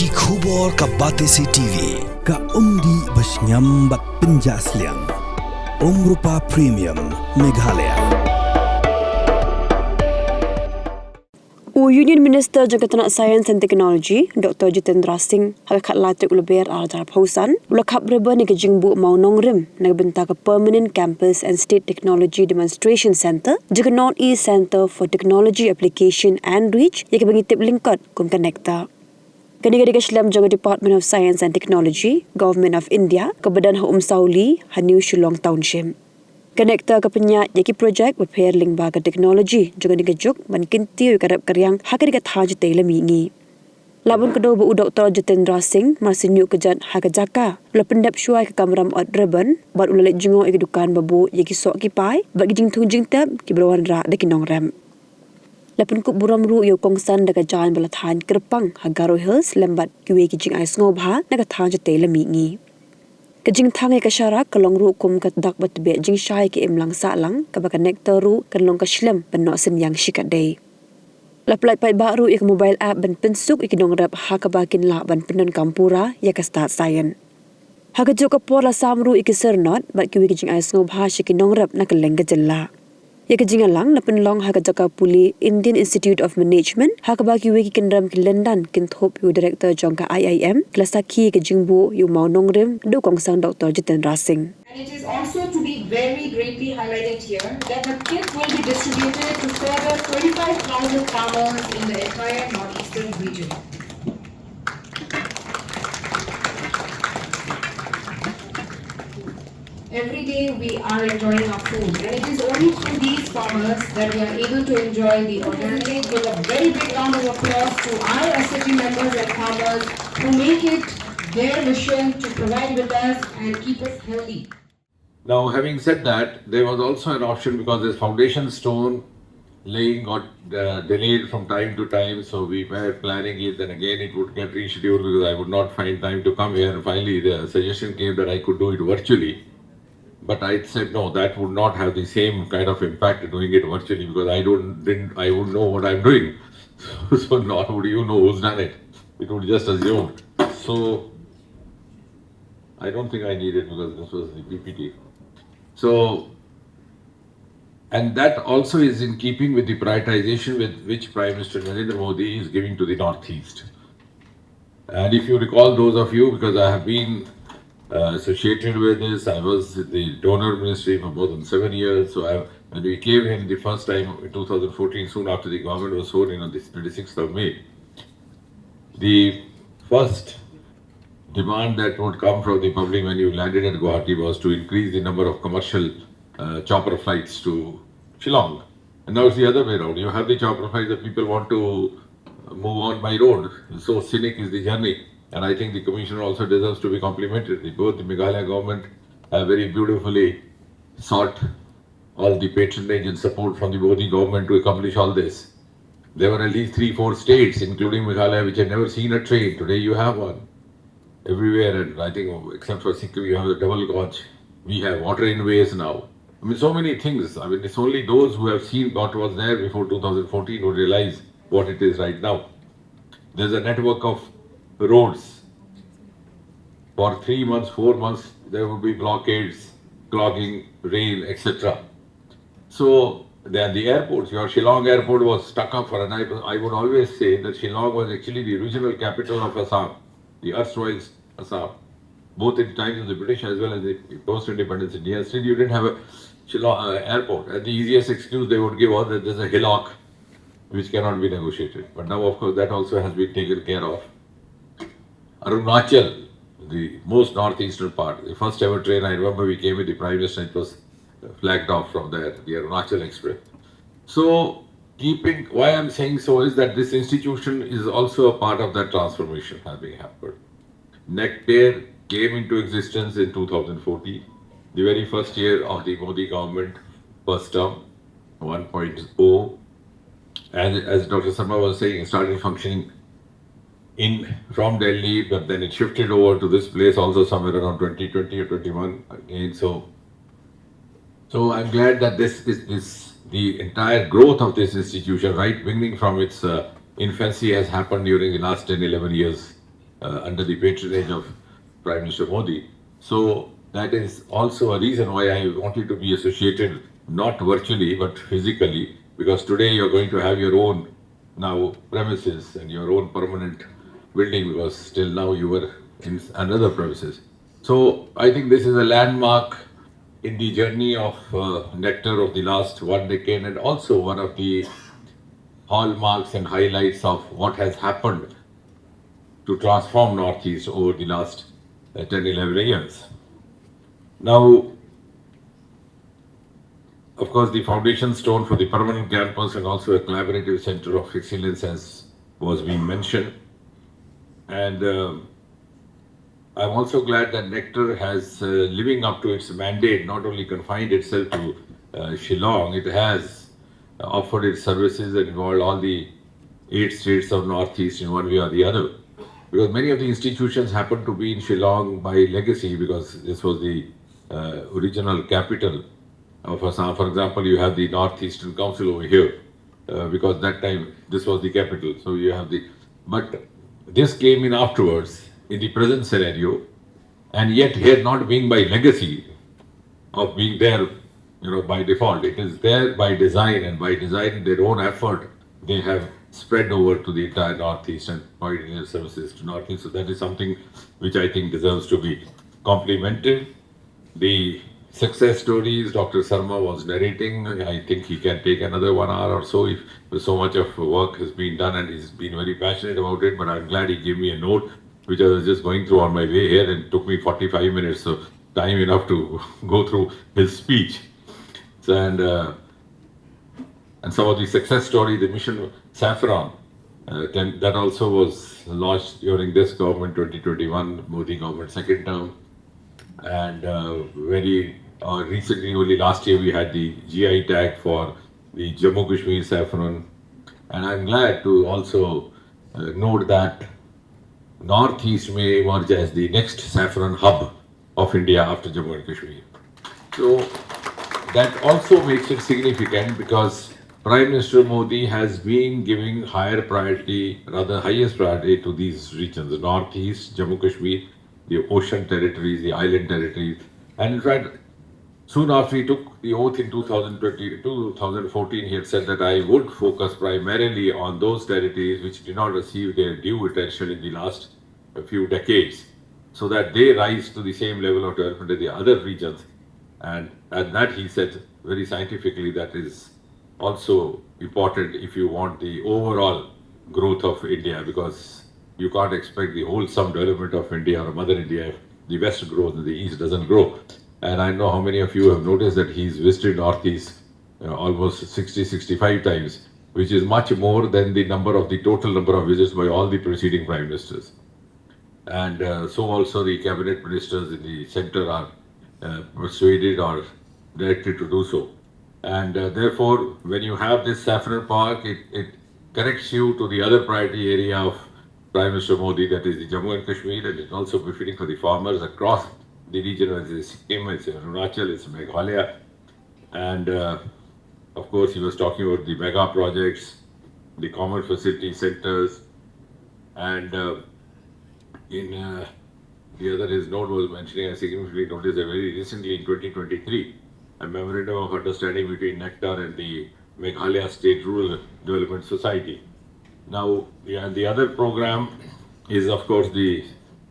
Ki khubor ka Batesi TV ka umdi basnyambak penjaslian Umrupa Premium Meghalaya. Union Minister Jangkatan Sains and Technology Dr. Jitendra Singh hakakat latrik uleber alarap hausan ulakap reba ni kejingbu Mawnongrim nagbenta ke Permanent Campus and State Technology Demonstration Center juga North East Center for Technology Application and Reach yang bangitip lingkot kum ke Nectar. Kini Shlam jaga Department of Science and Technology Government of India ke Badan Umsawli New Shillong Township. Nectar ke penyat yaki projek berpair lingba ke teknologi juga digejuk ban kinti karap karyang hakari ke thaj tele mingi. Labun kedua bu Dr. Jitendra Singh masih nyuk kejat hak jaka la pendap syuai ke kamram od reban bat ulalet jengo iki dukan babu yaki sok ki pai bat gijing tung jing tab ki berwan ra de Mawnongrim. Lapun kup buram ru yo kongsan daga jalan balathan kerpang Hagaro Hills lembat kiwe kijing ais ngobha naga thaj tele mingi. Kejing tangai ke syarak kelong ru kum ke dak batbe jing syai ke imlang salang ke baka Nectar ru kelong ke shlem penok sen yang syikat day. Laplai pai baru ik mobile app ban pensuk ik dongrap ha ke bakin la ban penon kampura ya ke start sayan. Ha ke jok ke por la samru ik sernot bat kiwi kejing ais ngobha syiki dongrap na keleng ke jella. Ya ke jingalang na penlong ha ke jaka puli Indian Institute of Management ha ke baki wiki kendram ki London kin thop yu director jongka IIM klasaki ke jingbu yu Mawnongrim do kongsang Dr. Jitendra Singh. And it is also to be very greatly highlighted here that the kit will be distributed to further 25,000 farmers in the entire northeastern region. Every day we are enjoying our food, and it is only through these farmers that we are able to enjoy the organic. With a very big round of applause to our SHG members and farmers who make it their mission to provide with us and keep us healthy. Now, having said that, there was also an option because this foundation stone laying got delayed from time to time, so we were planning it, then again it would get rescheduled because I would not find time to come here. And finally, the suggestion came that I could do it virtually. But I said no, that would not have the same kind of impact doing it virtually because I wouldn't know what I'm doing. So nor would you know who's done it. It would just assume. So I don't think I need it because this was the PPT. So, and that also is in keeping with the prioritization with which Prime Minister Narendra Modi is giving to the Northeast. And if you recall, those of you, because I have been associated with this, I was in the donor ministry for more than 7 years. So when we came in the first time in 2014, soon after the government was sworn in on the 26th of May, the first demand that would come from the public when you landed at Guwahati was to increase the number of commercial chopper flights to Shillong. And now it's the other way around. You have the chopper flights that people want to move on by road. So scenic is the journey. And I think the Commissioner also deserves to be complimented. Both the Meghalaya government have very beautifully sought all the patronage and support from the Modi government to accomplish all this. There were at least 3-4 states, including Meghalaya, which had never seen a train. Today you have one. Everywhere, and I think except for Sikkim, you have the double gauge. We have water in ways now. I mean, so many things. I mean, it's only those who have seen what was there before 2014 who realize what it is right now. There's a network of roads. For 3 months, 4 months, there would be blockades, clogging, rain, etc. So, then the airports, your Shillong airport was stuck up for, and I would always say that Shillong was actually the regional capital of Assam, the erstwhile Assam, both in times of the British as well as the post-independence India. Still, you didn't have a Shillong airport, and the easiest excuse they would give was that there's a hillock which cannot be negotiated. But now, of course, that also has been taken care of. Arunachal, the most northeastern part, the first ever train, I remember we came with the Prime Minister, it was flagged off from there, the Arunachal Express. So, why I'm saying so is that this institution is also a part of that transformation having happened. Nectar came into existence in 2014, the very first year of the Modi government, first term, 1.0. And as Dr. Sharma was saying, it started functioning from Delhi, but then it shifted over to this place also somewhere around 2020 or 21 again. So I'm glad that this is the entire growth of this institution, right, beginning from its infancy, has happened during the last 10, 11 years. under the patronage of Prime Minister Modi. So that is also a reason why I wanted to be associated, not virtually, but physically, because today you're going to have your own now premises and your own permanent building, because till now you were in another premises. So I think this is a landmark in the journey of Nectar of the last 1 decade, and also one of the hallmarks and highlights of what has happened to transform Northeast over the last 10, 11 years. Now, of course, the foundation stone for the permanent campus and also a collaborative center of excellence, as was being mentioned. And I'm also glad that Nectar has, living up to its mandate, not only confined itself to Shillong, it has offered its services and involved all the 8 states of Northeast in one way or the other. Because many of the institutions happen to be in Shillong by legacy, because this was the original capital of Assam. For example, you have the Northeastern Council over here, because that time this was the capital. So you have the, but this came in afterwards in the present scenario, and yet here not being by legacy of being there, by default. It is there by design, and by design, their own effort, they have spread over to the entire Northeast and provided their services to Northeast. So that is something which I think deserves to be complimented. The success stories Dr. Sarma was narrating, I think he can take another 1 hour or so, if so much of work has been done, and he's been very passionate about it. But I'm glad he gave me a note, which I was just going through on my way here, and it took me 45 minutes, so time enough to go through his speech. So, and some of the success story, the Mission Saffron, that also was launched during this government, 2021, Modi government, second term. And very recently, only last year, we had the GI tag for the Jammu Kashmir saffron. And I'm glad to also note that Northeast may emerge as the next saffron hub of India after Jammu and Kashmir. So that also makes it significant, because Prime Minister Modi has been giving higher priority, rather highest priority, to these regions, the Northeast, Jammu Kashmir, the ocean territories, the island territories. And in fact, soon after he took the oath in 2014, he had said that I would focus primarily on those territories which did not receive their due attention in the last few decades, so that they rise to the same level of development as the other regions. And that, he said very scientifically, that is also important if you want the overall growth of India, because you can't expect the wholesome development of India or Mother India if the West grows and the East doesn't grow. And I know how many of you have noticed that he's visited Northeast almost 60, 65 times, which is much more than the total number of visits by all the preceding prime ministers. And so also the cabinet ministers in the center are persuaded or directed to do so. And therefore, when you have this saffron park, it connects you to the other priority area of Prime Minister Modi, that is the Jammu and Kashmir, and it's also befitting for the farmers across the region, as it's Sikkim, it's Arunachal, it's Meghalaya. And of course, he was talking about the mega projects, the common facility centers, and in the other, his note was mentioning, I significantly noticed that very recently in 2023, a memorandum of understanding between Nectar and the Meghalaya State Rural Development Society. Now, the other program is, of course,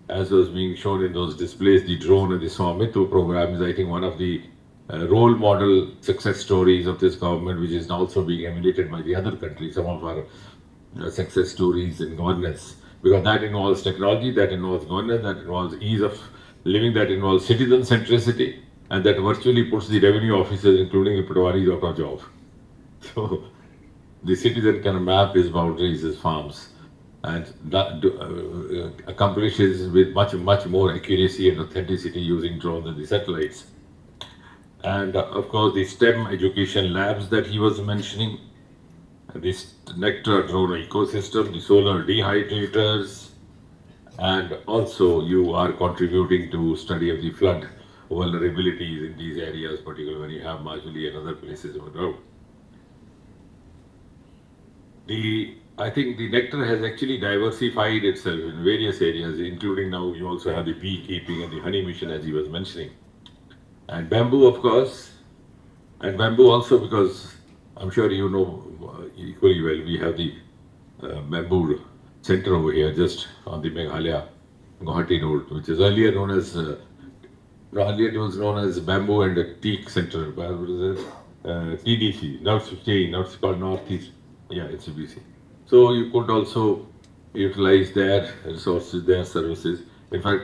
as was being shown in those displays, the drone and the Swamitu program is, I think, one of the role model success stories of this government, which is also being emulated by the other countries, some of our success stories in governance, because that involves technology, that involves governance, that involves ease of living, that involves citizen centricity, and that virtually puts the revenue officers, including the patawaris, out of job. So the citizen can map his boundaries, his farms, and accomplishes with much more accuracy and authenticity using drones and the satellites. And of course, the STEM education labs that he was mentioning, this Nectar drone ecosystem, the solar dehydrators, and also you are contributing to study of the flood vulnerabilities in these areas, particularly when you have Majuli and other places on the road. The I think the Nectar has actually diversified itself in various areas, including now you also have the beekeeping and the honey mission, as he was mentioning. And bamboo, of course, and bamboo also because I'm sure you know equally well, we have the bamboo center over here just on the Meghalaya Guwahati Road, which is earlier known as earlier it was known as Bamboo and Teak Center, but what is it? TDC, now it's called Northeast, yeah, it's CBC. So you could also utilize their resources, their services. In fact,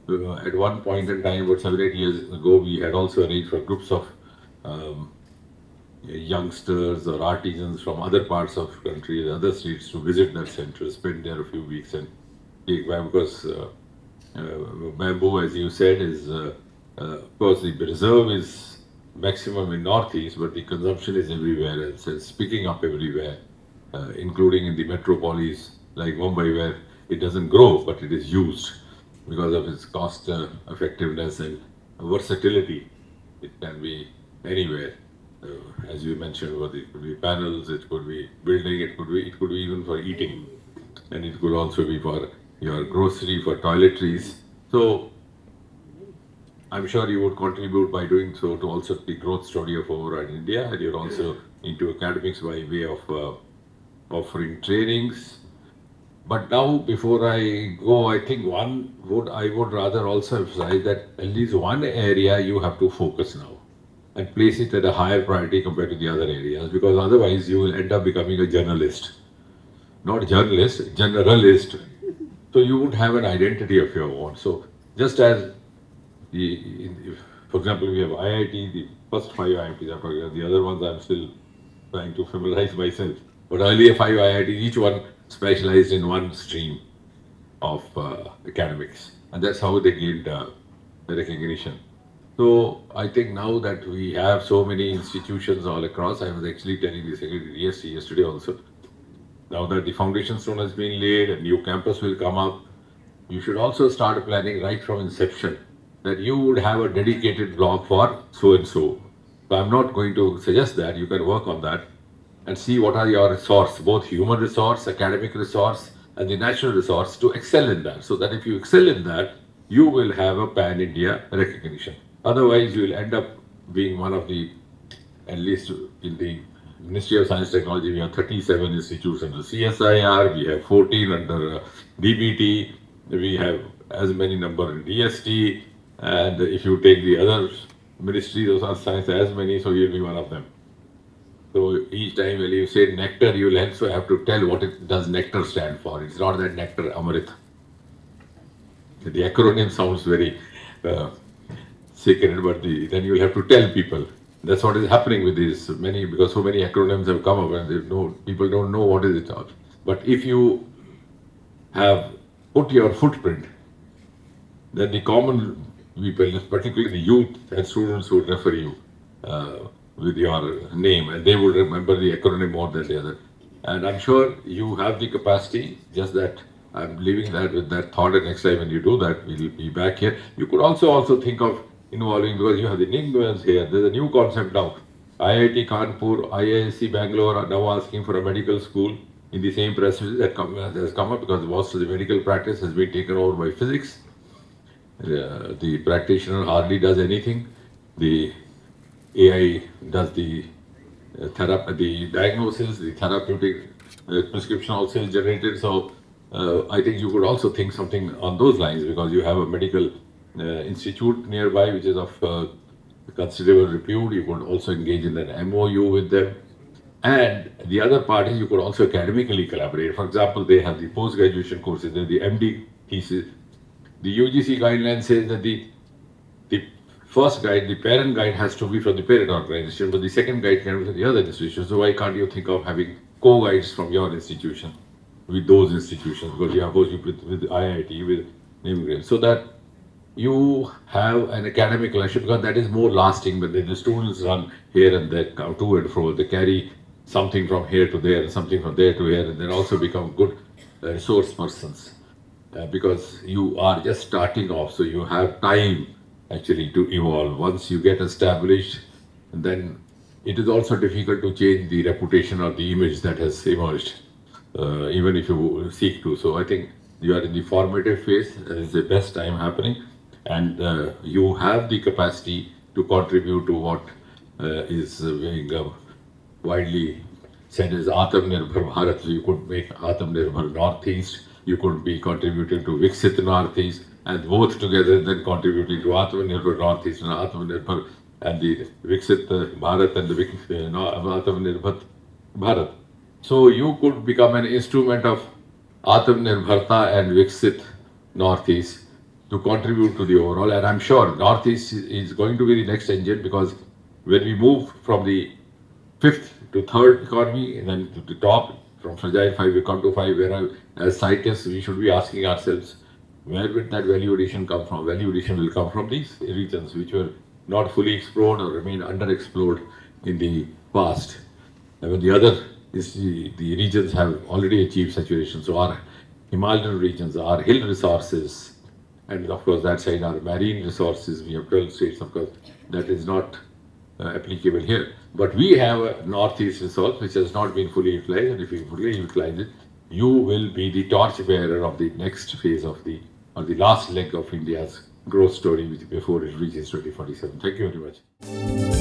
at one point in time, about 7-8 years ago, we had also arranged for groups of um, youngsters or artisans from other parts of the country, other states, to visit that center, spend there a few weeks and take back, because bamboo, as you said, is of course the reserve is maximum in northeast, but the consumption is everywhere else. It's picking up everywhere, including in the metropolis like Mumbai, where it doesn't grow, but it is used because of its cost effectiveness and versatility. It can be anywhere. As you mentioned, it could be panels, it could be building, it could be even for eating, and it could also be for your grocery, for toiletries. So I'm sure you would contribute by doing so to also the growth story of overall India, and you're also into academics by way of offering trainings. But now, before I go, I think I would rather also emphasize that at least one area you have to focus now and place it at a higher priority compared to the other areas, because otherwise you will end up becoming a journalist. Not journalist, generalist. So you would have an identity of your own. So just as for example, we have IIT, the first 5 IITs are talking, the other ones I'm still trying to familiarize myself. But earlier 5 IITs, each one specialized in one stream of academics, and that's how they gained the recognition. So I think now that we have so many institutions all across, I was actually telling the Secretary yesterday also, now that the foundation stone has been laid, a new campus will come up, you should also start planning right from inception that you would have a dedicated block for so and so. So I'm not going to suggest that. You can work on that and see what are your resources, both human resource, academic resource, and the natural resource, to excel in that. So that if you excel in that, you will have a pan-India recognition. Otherwise, you will end up being one of the, at least in the Ministry of Science and Technology, we have 37 institutes under CSIR, we have 14 under DBT, we have as many number in DST, and if you take the other ministries of science, as many, so you'll be one of them. So each time when you say Nectar, you'll also have to tell what it does Nectar stand for. It's not that Nectar Amrit. The acronym sounds very secret, but then you'll have to tell people. That's what is happening with these many, because so many acronyms have come up and people don't know what is it all. But if you have put your footprint, then the common people, particularly the youth and students, would refer you with your name, and they would remember the acronym more than the other. And I'm sure you have the capacity, just that I'm leaving that with that thought, and next time when you do that, we'll be back here. You could also think of involving, because you have the Ningwans here, there's a new concept now. IIT Kanpur, IISc Bangalore are now asking for a medical school in the same prestigious that has come up, because most of the medical practice has been taken over by physics. The practitioner hardly does anything. The AI does the the diagnosis, the therapeutic prescription also is generated. So I think you could also think something on those lines, because you have a medical institute nearby which is of considerable repute. You could also engage in an MOU with them. And the other part is you could also academically collaborate. For example, they have the post-graduation courses, the MD thesis. The UGC guideline says that the first guide, the parent guide, has to be from the parent organization, but the second guide can be from the other institution. So why can't you think of having co-guides from your institution with those institutions? Because you have both with IIT, with Mawnongrim, so that you have an academic relationship, because that is more lasting. But the students run here and there, to and fro, they carry something from here to there, something from there to here, and then also become good resource persons. Because you are just starting off, so you have time actually to evolve. Once you get established, then it is also difficult to change the reputation or the image that has emerged. even if you seek to. So I think you are in the formative phase. It's the best time happening, and you have the capacity to contribute to what is being widely said as Atmanirbhar Bharat. So you could make Atmanirbhar Northeast, you could be contributing to Viksit Northeast, and both together then contributing to Atmanirbhar Northeast and Atmanirbhar and the Viksit Bharat and the Atmanirbhar Bharat. So you could become an instrument of Atmanirbharta and Viksit Northeast to contribute to the overall. And I'm sure Northeast is going to be the next engine, because when we move from the fifth to third economy and then to the top, from fragile 5 we come to 5, where as scientists we should be asking ourselves, where will that value addition come from? Value addition will come from these regions which were not fully explored or remain underexplored in the past. And the other is the regions have already achieved saturation. So our Himalayan regions, our hill resources, and of course that side our marine resources, we have 12 states, of course, that is not applicable here. But we have a northeast resource which has not been fully utilized, and if you fully utilize it, you will be the torch bearer of the next phase of the, or the last leg of India's growth story before it reaches 2047. Thank you very much.